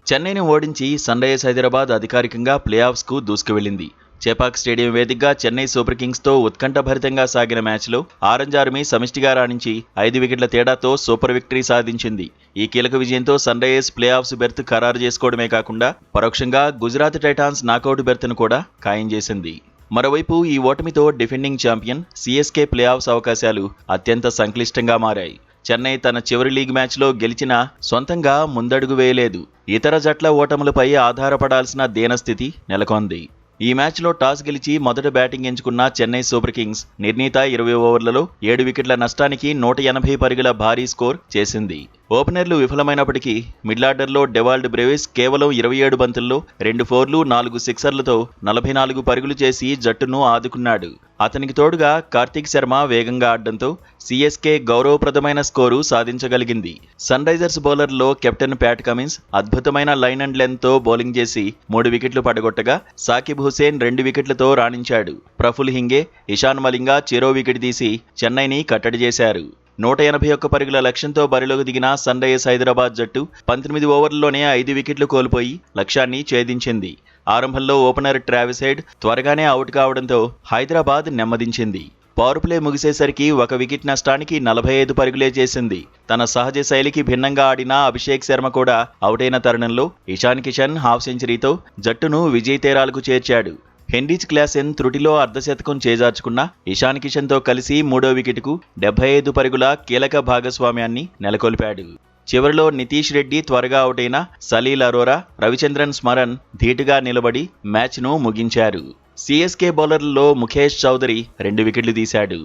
చెన్నైని ఓడించి sun Risers Hyderabad అధికారికంగా play ఆఫ్స్కు దూసుకువెళ్లింది. Chepauk stadium వేదికగా చెన్నై సూపర్ కింగ్స్తో ఉత్కంఠభరితంగా సాగిన మ్యాచ్లో ఆరెంజ్ ఆర్మీ సమిష్టిగా రాణించి 5 వికెట్ల తేడాతో సూపర్ విక్టరీ సాధించింది. ఈ కీలక విజయంతో Sunrisers playoffs berth ఖరారు చేసుకోవడమే కాకుండా పరోక్షంగా గుజరాత్ టైటాన్స్ నాకౌట్ బెర్త్ను కూడా ఖాయం చేసింది. మరోవైపు ఈ ఓటమితో defending champion CSK playoffs అవకాశాలు అత్యంత సంక్లిష్టంగా మారాయి. చెన్నై తన చివరి లీగ్ మ్యాచ్లో గెలిచినా సొంతంగా ముందడుగు వేయలేదు. ఇతర జట్ల ఓటములపై ఆధారపడాల్సిన దీనస్థితి నెలకొంది. ఈ మ్యాచ్లో టాస్ గెలిచి మొదట బ్యాటింగ్ ఎంచుకున్న చెన్నై సూపర్ కింగ్స్ నిర్ణీత 20 ఓవర్లలో 7 వికెట్ల నష్టానికి 180 పరుగుల భారీ స్కోర్ చేసింది. ఓపెనర్లు విఫలమైనప్పటికీ మిడ్లార్డర్లో డెవాల్డ్ బ్రేవిస్ కేవలం 27 బంతుల్లో 2 ఫోర్లు 4 సిక్సర్లతో 44 పరుగులు చేసి జట్టును ఆదుకున్నాడు. అతనికి తోడుగా కార్తీక్ శర్మ వేగంగా ఆడడంతో సీఎస్కే గౌరవప్రదమైన స్కోరు సాధించగలిగింది. సన్ రైజర్స్ బౌలర్లో కెప్టెన్ ప్యాట్ కమిన్స్ అద్భుతమైన లైన్ అండ్ లెంత్తో బౌలింగ్ చేసి 3 వికెట్లు పడగొట్టగా సాకిబ్ హుసేన్ 2 వికెట్లతో రాణించాడు. ప్రఫుల్ హింగే, ఇషాన్ మలింగా చెరో వికెట్ తీసి చెన్నైని కట్టడి చేశారు. 181 పరుగుల లక్ష్యంతో బరిలోకి దిగిన సన్ రైజర్స్ హైదరాబాద్ జట్టు 19 ఓవర్లలోనే 5 వికెట్లు కోల్పోయి లక్ష్యాన్ని ఛేదించింది. ఆరంభంలో ఓపెనర్ ట్రావిస్ హెడ్ త్వరగానే అవుట్ కావడంతో హైదరాబాద్ నెమ్మదించింది. పవర్ ప్లే ముగిసేసరికి 1 వికెట్ నష్టానికి 45 పరుగులే చేసింది. తన సహజ శైలికి భిన్నంగా ఆడిన అభిషేక్ శర్మ కూడా అవుటైన తరుణంలో ఇషాన్ కిషన్ హాఫ్ సెంచరీతో జట్టును విజయ తీరాలకు చేర్చాడు. హెన్రిచ్ క్లాసెన్ త్రుటిలో అర్ధశతకం చేజార్చుకున్న ఇషాన్ కిషన్తో కలిసి 3వ వికెట్కు 75 పరుగుల కీలక భాగస్వామ్యాన్ని నెలకొల్పాడు. చివరిలో నితీష్ రెడ్డి త్వరగా అవుటైన సలీల్ అరోరా, రవిచంద్రన్ స్మరన్ ధీటుగా నిలబడి మ్యాచ్ను ముగించారు. సీఎస్కే బౌలర్లలో ముఖేష్ చౌదరి 2 వికెట్లు తీశాడు.